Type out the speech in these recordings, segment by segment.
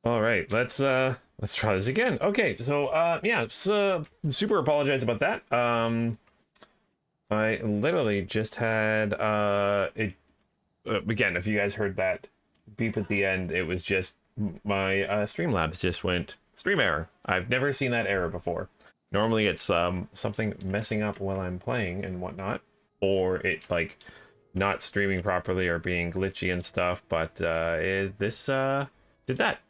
All right, let's try this again. Okay, so yeah, super apologize about that. I literally just had it again. If you guys heard that beep at the end, it was just my Streamlabs just went stream error. I've never seen that error before. Normally, it's something messing up while I'm playing and whatnot, or it like not streaming properly or being glitchy and stuff. But this did that.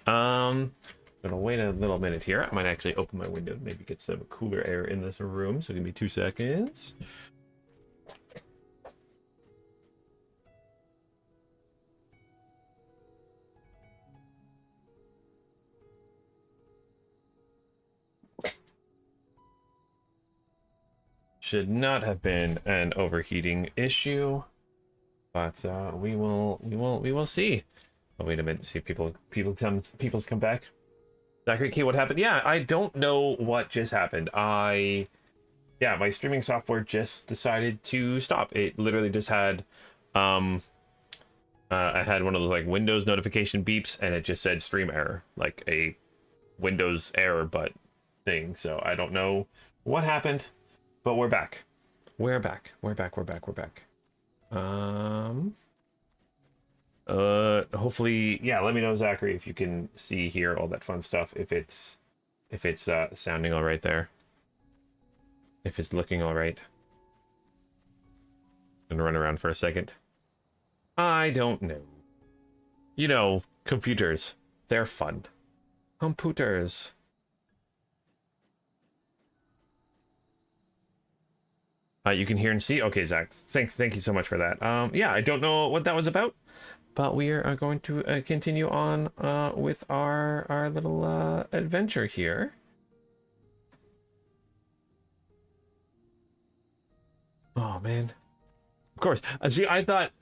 Gonna wait a little minute here. I might actually open my window and maybe get some cooler air in this room. So give me 2 seconds. Should not have been an overheating issue, but we will see. Oh, wait a minute. See if people's come back. Zachary Key, what happened? Yeah, I don't know what just happened. Yeah, my streaming software just decided to stop. It literally just had I had one of those like Windows notification beeps, and it just said stream error, like a Windows error but thing. So I don't know what happened, but we're back. We're back. Hopefully, yeah, let me know, Zachary, if you can see, hear, all that fun stuff, if it's sounding all right there, if it's looking all right. And run around for a second. I don't know. You know, computers, they're fun. Computers. You can hear and see. Okay, Zach, thank you so much for that. Yeah, I don't know what that was about, but we are going to continue on with our little adventure here. Oh man, of course. See, I thought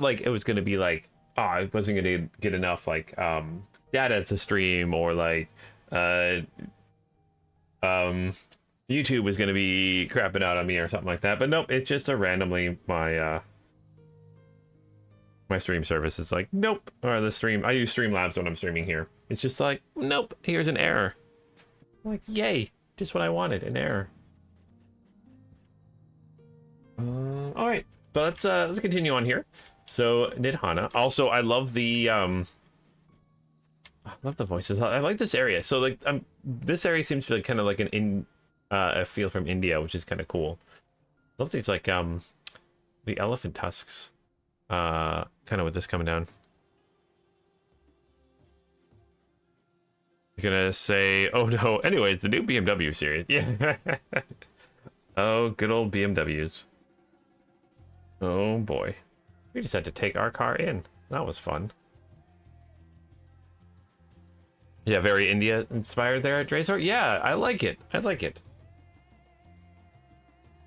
like it was gonna be like, oh, I wasn't gonna get enough like data to stream, or like YouTube was gonna be crapping out on me or something like that. But nope, it's just a randomly my my stream service is like, nope. Or the stream, I use Streamlabs when I'm streaming here. It's just like, nope, here's an error. I'm like, yay, just what I wanted, an error. All right, but let's continue on here. So Nidhana. Also, I love the voices. I like this area. So like this area seems to be kind of like a feel from India, which is kind of cool. Love these like the elephant tusks. Kind of with this coming down. You're gonna say, oh no. Anyway, it's the new BMW series. Yeah. Oh, good old BMWs. Oh boy. We just had to take our car in. That was fun. Yeah, very India inspired there at Drazor. Yeah, I like it. I like it.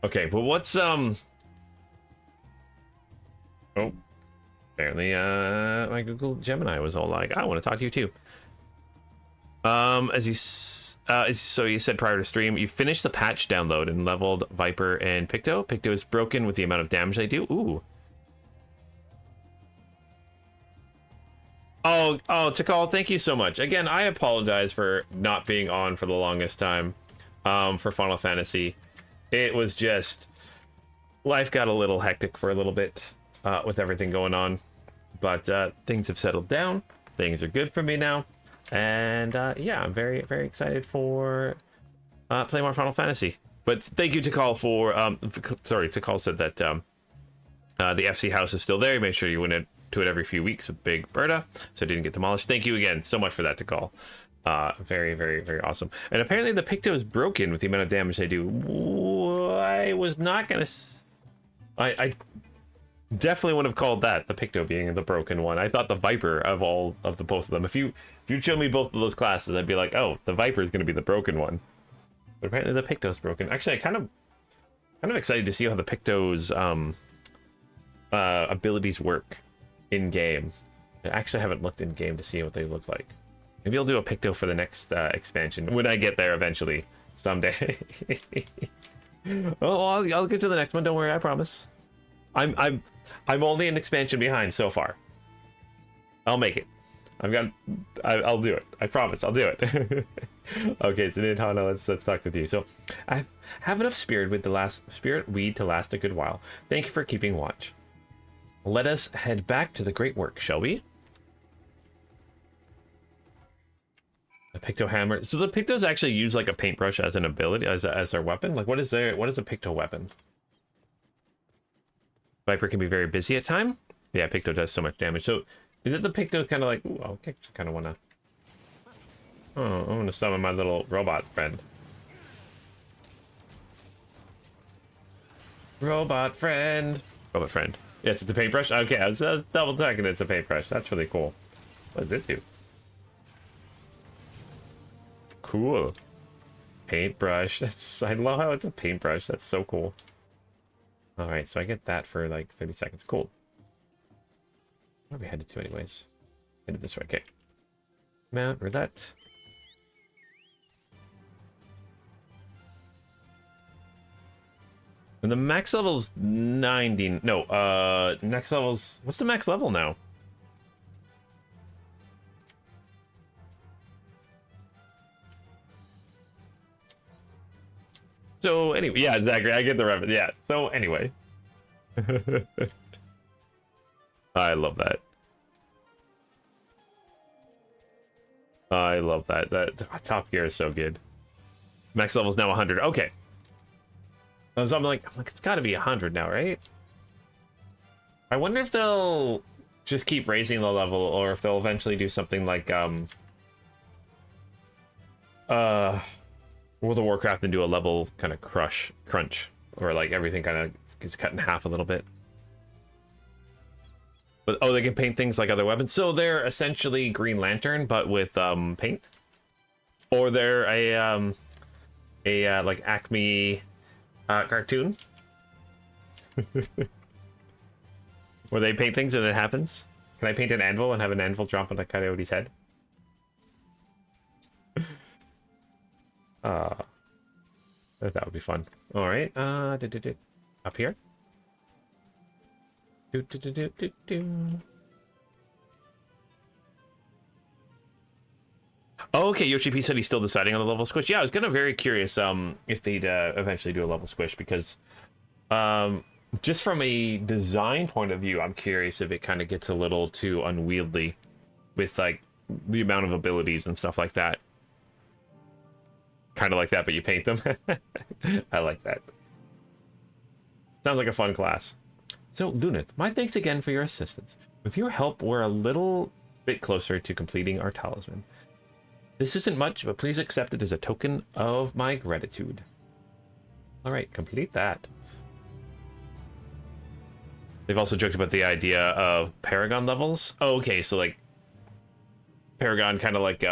Okay, but what's Oh, apparently my Google Gemini was all like, I want to talk to you too. So you said prior to stream, you finished the patch download and leveled Viper and Picto. Picto is broken with the amount of damage they do. Ooh. Oh, Tikal, thank you so much. Again, I apologize for not being on for the longest time for Final Fantasy. It was just, life got a little hectic for a little bit with everything going on. But things have settled down. Things are good for me now. And yeah, I'm very, very excited for playing more Final Fantasy. But thank you, Tikal, for sorry, Tikal said that the FC house is still there. Make sure you went to it every few weeks with Big Berta, so it didn't get demolished. Thank you again so much for that, Tikal. Very, very, very awesome. And apparently the Picto is broken with the amount of damage they do. I was not gonna. I definitely would have called that the Picto being the broken one. I thought the Viper of all of the both of them. If you'd show me both of those classes, I'd be like, oh, the Viper is going to be the broken one. But apparently the Picto's broken. Actually, I kind of excited to see how the Picto's abilities work in game. I actually haven't looked in game to see what they look like. Maybe I'll do a Picto for the next expansion when I get there eventually someday. Oh, I'll get to the next one. Don't worry, I promise. I'm only an expansion behind so far. I'll make it. I'll do it. I promise. I'll do it. Okay, so Nintendo, let's talk with you. So, I have enough spirit weed to last a good while. Thank you for keeping watch. Let us head back to the great work, shall we? A Picto hammer. So the Pictos actually use like a paintbrush as an ability, as their weapon. Like, what is a Picto weapon? Viper can be very busy at time. Yeah, Picto does so much damage. So, is it the Picto kind of like? Ooh, okay, kind of wanna. Oh, I want to summon my little robot friend. Robot friend. Robot friend. Yes, it's a paintbrush. Okay, I was double checking. It's a paintbrush. That's really cool. What does it do? Cool. Paintbrush. I love how it's a paintbrush. That's so cool. All right, so I get that for like 30 seconds. Cool. Where are we headed to, anyways? Headed this way. Okay. Mount roulette. And the max level's 90. No, next level's... What's the max level now? So, anyway, yeah, exactly. I get the reference. Yeah, so, anyway. I love that. I love that. That Top Gear is so good. Max level's now 100. Okay. So I'm like, it's got to be 100 now, right? I wonder if they'll just keep raising the level, or if they'll eventually do something like World of Warcraft and do a level kind of crunch, or like everything kind of gets cut in half a little bit. But oh, they can paint things like other weapons, so they're essentially Green Lantern but with paint, or they're a like Acme cartoon where they paint things and it happens. Can I paint an anvil and have an anvil drop on a coyote's head? That would be fun. All right, up here. Oh, okay, Yoshi P said he's still deciding on the level squish. Yeah, I was kind of very curious if they'd eventually do a level squish, because just from a design point of view, I'm curious if it kind of gets a little too unwieldy with like the amount of abilities and stuff like that. Kind of like that, but you paint them. I like that. Sounds like a fun class. So, Lunith, my thanks again for your assistance. With your help, we're a little bit closer to completing our talisman. This isn't much, but please accept it as a token of my gratitude. All right, complete that. They've also joked about the idea of Paragon levels. Oh, okay, so like Paragon kind of like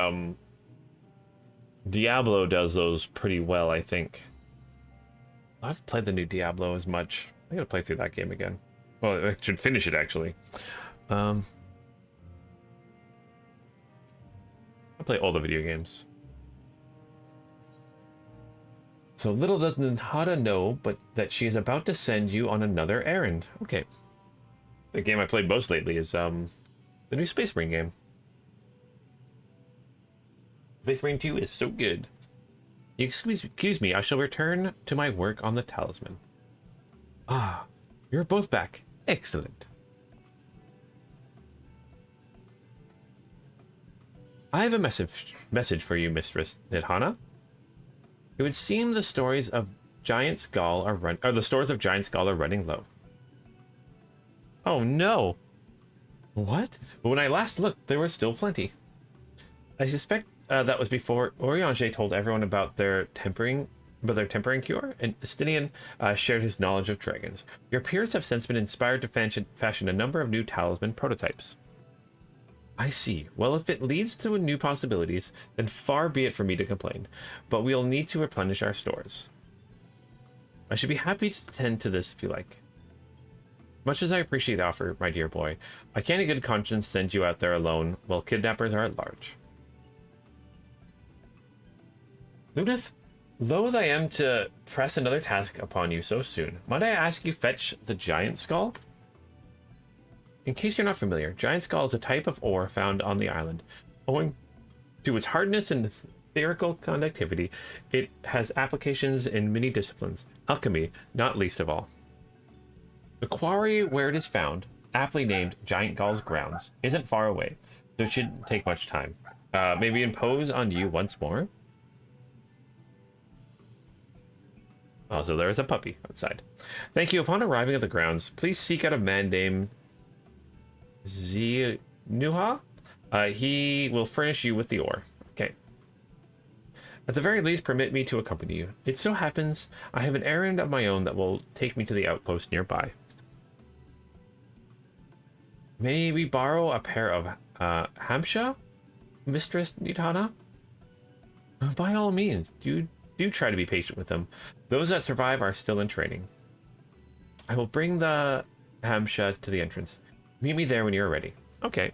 Diablo does those pretty well, I think. I haven't played the new Diablo as much. I gotta play through that game again. Well, I should finish it actually. I play all the video games. So little does Nahada know, but that she is about to send you on another errand. Okay. The game I played most lately is the new Space Marine game. Space Marine 2 is so good. Excuse me, I shall return to my work on the talisman. Ah, you're both back. Excellent. I have a message for you, Mistress Nidhana. It would seem the stories of Giant Skull the stores of Giant Skull are running low. Oh no! What? But when I last looked, there was still plenty. I suspect that was before Oriange told everyone about their tempering cure, and Estinian shared his knowledge of dragons. Your peers have since been inspired to fashion a number of new talisman prototypes. I see. Well, if it leads to new possibilities, then far be it for me to complain, but we'll need to replenish our stores. I should be happy to tend to this if you like. Much as I appreciate the offer, my dear boy, I can't in good conscience send you out there alone while kidnappers are at large. Lunith, loath I am to press another task upon you so soon. Might I ask you fetch the giant skull? In case you're not familiar, Giant Skull is a type of ore found on the island. Owing to its hardness and theoretical conductivity, it has applications in many disciplines, alchemy not least of all. The quarry where it is found, aptly named Giant Gall's Grounds, isn't far away, so it shouldn't take much time. Maybe impose on you once more? Oh, so there is a puppy outside. Thank you. Upon arriving at the grounds, please seek out a man named Zenuha. He will furnish you with the ore. Okay. At the very least, permit me to accompany you. It so happens I have an errand of my own that will take me to the outpost nearby. May we borrow a pair of Hamsha, Mistress Nitana? By all means, do try to be patient with them. Those that survive are still in training. I will bring the Hamsha to the entrance. Meet me there when you're ready. Okay.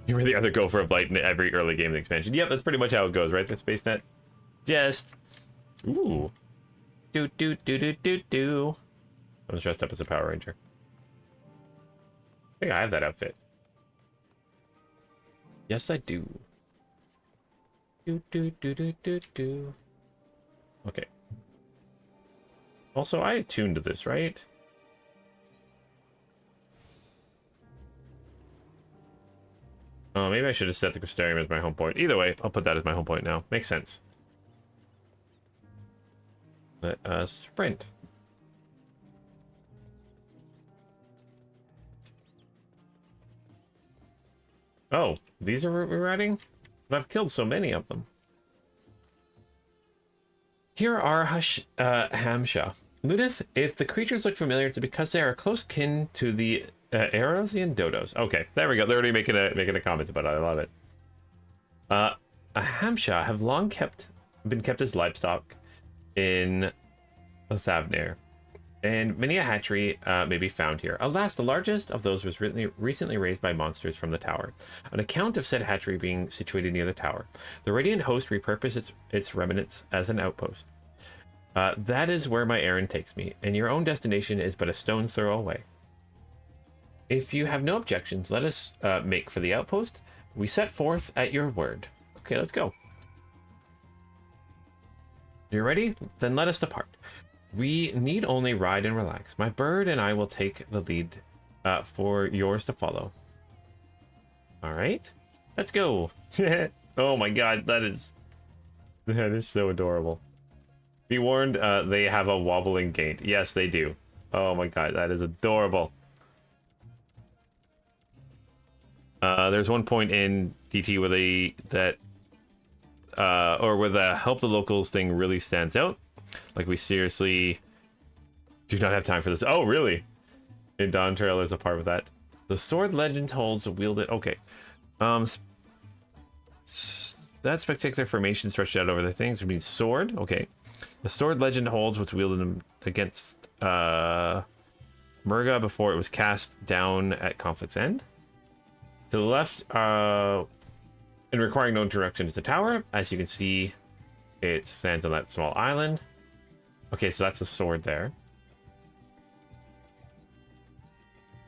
You were the other gopher of light in every early game of the expansion. Yep, that's pretty much how it goes, right? The SpaceNet. Just. Ooh. Do. I was dressed up as a Power Ranger. I think I have that outfit. Yes, I do. Do. Okay. Also, I attuned to this, right? Oh, maybe I should have set the Crystarium as my home point. Either way, I'll put that as my home point now. Makes sense. Let us sprint. Oh, these are what we're riding? But I've killed so many of them. Here are Hamsha. Ludith, if the creatures look familiar, it's because they are close kin to the Erosian dodos. Okay, there we go. They're already making a comment about it. I love it. A Hamsha have long been kept as livestock in Thavnair, and many a hatchery may be found here. Alas, the largest of those was recently raised by monsters from the tower. An account of said hatchery being situated near the tower. The Radiant Host repurposed its remnants as an outpost. That is where my errand takes me, and your own destination is but a stone's throw away. If you have no objections, let us make for the outpost. We set forth at your word. Okay, let's go. You're ready? Then let us depart. We need only ride and relax. My bird and I will take the lead for yours to follow. All right, let's go. Oh my god, that is so adorable. Be warned, they have a wobbling gait. Yes, they do. Oh my god, that is adorable. There's one point in DT where where the help the locals thing really stands out. Like, we seriously do not have time for this. Oh, really? In Dawn Trail, there's a part with that. The sword legend holds wielded. Okay. That spectacular formation stretched out over the things would mean sword. Okay. The sword legend holds what's wielded against Murga before it was cast down at Conflict's End. To the left, and requiring no interaction, is the tower. As you can see, it stands on that small island. Okay, so that's a sword there.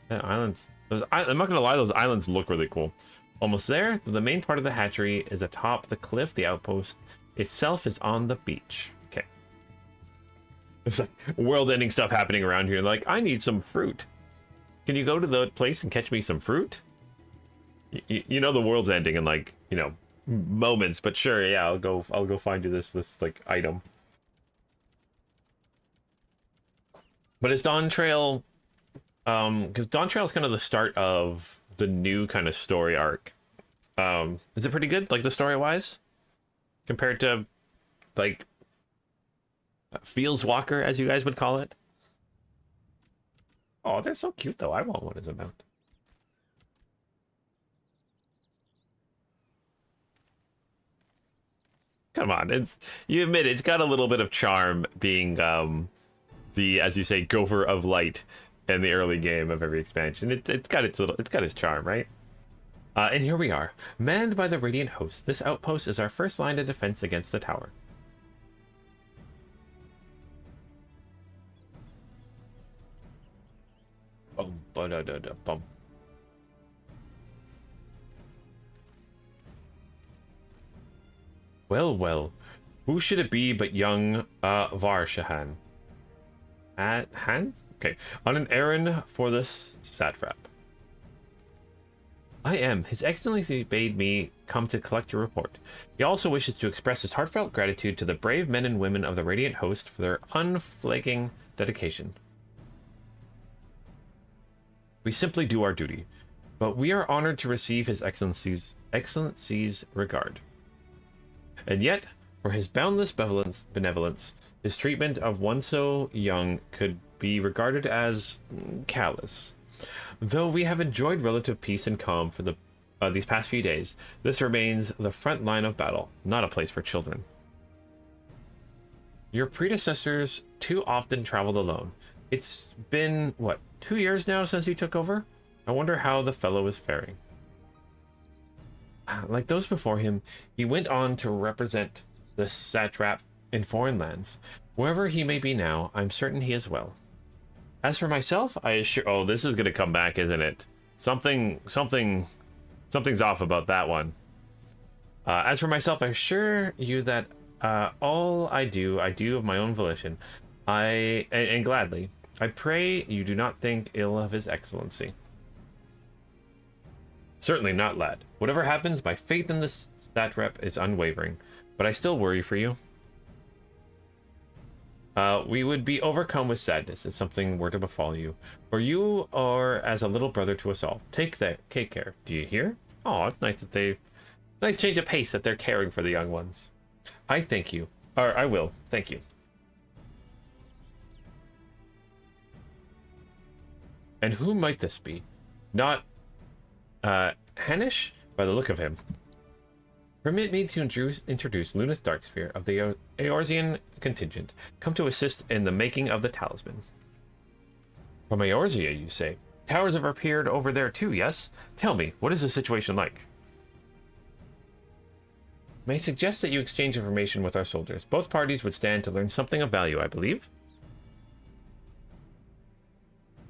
That islands. I'm not gonna lie, those islands look really cool. Almost there. The main part of the hatchery is atop the cliff. The outpost itself is on the beach. Okay. There's like world-ending stuff happening around here. Like, I need some fruit. Can you go to the place and catch me some fruit? You know the world's ending in, like, you know, moments. But sure, yeah, I'll go find you this like item. But is Dawn Trail, because Dawn Trail is kind of the start of the new kind of story arc. Is it pretty good, like, the story-wise, compared to, like, Fields Walker, as you guys would call it? Oh, they're so cute, though. I want one as a mount. Come on, you admit it's got a little bit of charm being the, as you say, gopher of light in the early game of every expansion. It's got its charm, right? And here we are, manned by the Radiant Host. This outpost is our first line of defense against the tower. Bum. Well, well. Who should it be but young Varshahan? Han? Okay. On an errand for this satrap. I am. His Excellency bade me come to collect your report. He also wishes to express his heartfelt gratitude to the brave men and women of the Radiant Host for their unflagging dedication. We simply do our duty, but we are honored to receive His Excellency's regard. And yet, for his boundless benevolence, his treatment of one so young could be regarded as callous. Though we have enjoyed relative peace and calm for these past few days, this remains the front line of battle, not a place for children. Your predecessors too often traveled alone. It's been, what, 2 years now since you took over? I wonder how the fellow is faring. Like those before him, he went on to represent the satrap in foreign lands. Wherever he may be now, I'm certain he is well. As for myself, I assure... Oh, this is going to come back, isn't it? Something's off about that one. As for myself, I assure you that all I do of my own volition. And gladly. I pray you do not think ill of His Excellency. Certainly not, lad. Whatever happens, my faith in this satrap is unwavering. But I still worry for you. We would be overcome with sadness if something were to befall you. For you are as a little brother to us all. Take care. Do you hear? Oh, it's nice that nice change of pace that they're caring for the young ones. I thank you. Or I will. Thank you. And who might this be? Not Hanish, by the look of him. Permit me to introduce Lunith Darksphere of the Eorzean contingent, come to assist in the making of the talisman. From Eorzea, you say? Towers have appeared over there too, yes? Tell me, what is the situation like? May I suggest that you exchange information with our soldiers. Both parties would stand to learn something of value, I believe.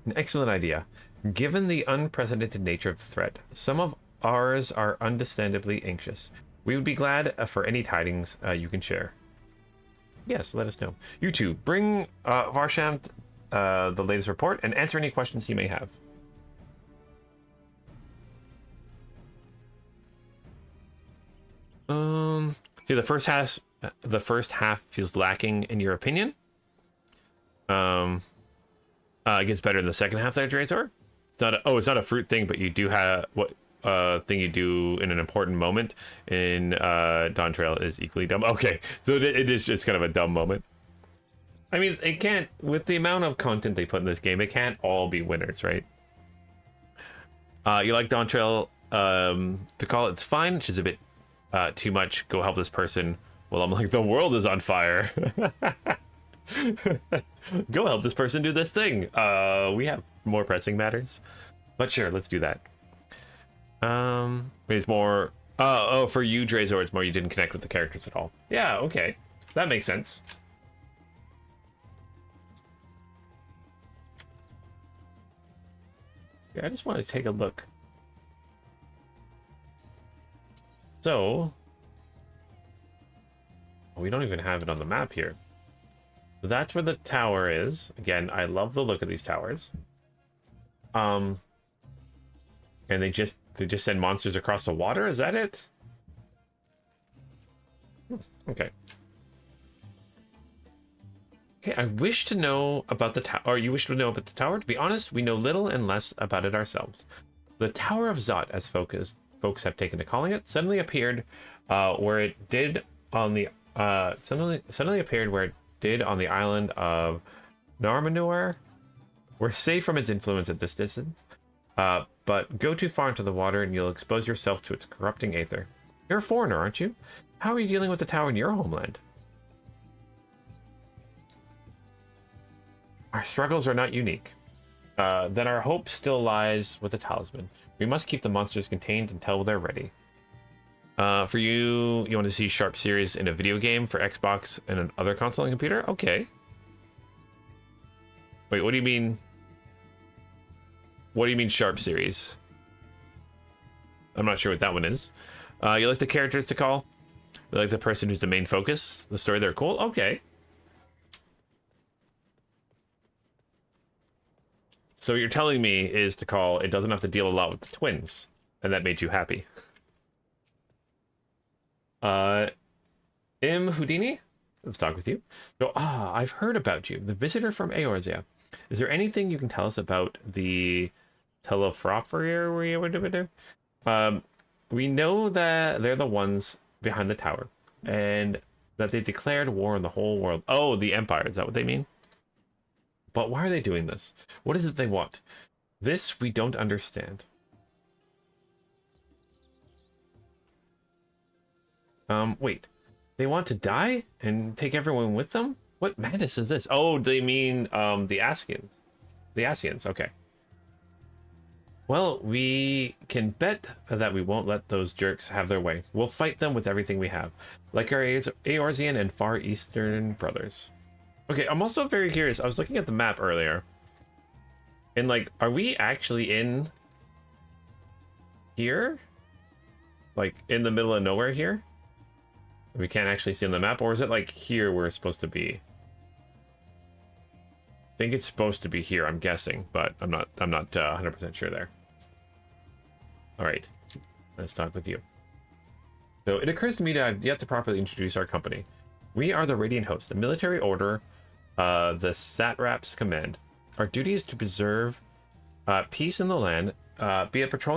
An excellent idea. Given the unprecedented nature of the threat, some of ours are understandably anxious. We would be glad for any tidings you can share. Yes, let us know. You two, bring Varshamt the latest report and answer any questions he may have. See, the first half feels lacking in your opinion. It gets better in the second half there, Drazor. It's not a fruit thing, but you do have what thing you do in an important moment in Dawn Trail is equally dumb. Okay, so it is just kind of a dumb moment. I mean, it can't, with the amount of content they put in this game, it can't all be winners, right? You like Dawn Trail to call it's fine, which is a bit too much. Go help this person. Well, I'm like, the world is on fire. Go help this person do this thing. We have more pressing matters, but sure, let's do that. It's more for you, Drazor, it's more you didn't connect with the characters at all. Yeah, okay, that makes sense. Yeah, I just want to take a look. So we don't even have it on the map here. So that's where the tower is. Again, I love the look of these towers. And they just send monsters across the water. Is that it? Okay. Okay, I wish to know about the tower. Or you wish to know about the tower? To be honest, we know little and less about it ourselves. The Tower of Zot, as folks have taken to calling it, suddenly appeared where it did on the suddenly appeared where it did on the island of Narmanur. We're safe from its influence at this distance, but go too far into the water and you'll expose yourself to its corrupting aether. You're a foreigner, aren't you? How are you dealing with the tower in your homeland? Our struggles are not unique. Then our hope still lies with the talisman. We must keep the monsters contained until they're ready. For you want to see Sharp series in a video game for Xbox and another console and computer? Okay. Wait, what do you mean? What do you mean sharp series? I'm not sure what that one is. You like the characters to call? You like the person who's the main focus? The story they're cool? Okay. So what you're telling me is to call, it doesn't have to deal a lot with the twins. And that made you happy. Houdini? Let's talk with you. So, I've heard about you. The visitor from Eorzea. Is there anything you can tell us about the Telefrophria? We know that they're the ones behind the tower. And that they declared war on the whole world. Oh, the Empire. Is that what they mean? But why are they doing this? What is it they want? This we don't understand. Wait. They want to die and take everyone with them? What madness is this? Oh, they mean, the Ascians. The Ascians, okay. Well, we can bet that we won't let those jerks have their way. We'll fight them with everything we have. Like our Eorzean and Far Eastern brothers. Okay, I'm also very curious. I was looking at the map earlier. And, like, are we actually in here? Like, in the middle of nowhere here? We can't actually see on the map, or is it like here we're supposed to be? I think it's supposed to be here, I'm guessing, but I'm not 100% sure there. All right, let's talk with you. So it occurs to me that I've yet to properly introduce our company. We are the Radiant Host, a military order, the Satrap's command. Our duty is to preserve peace in the land, be it patrolling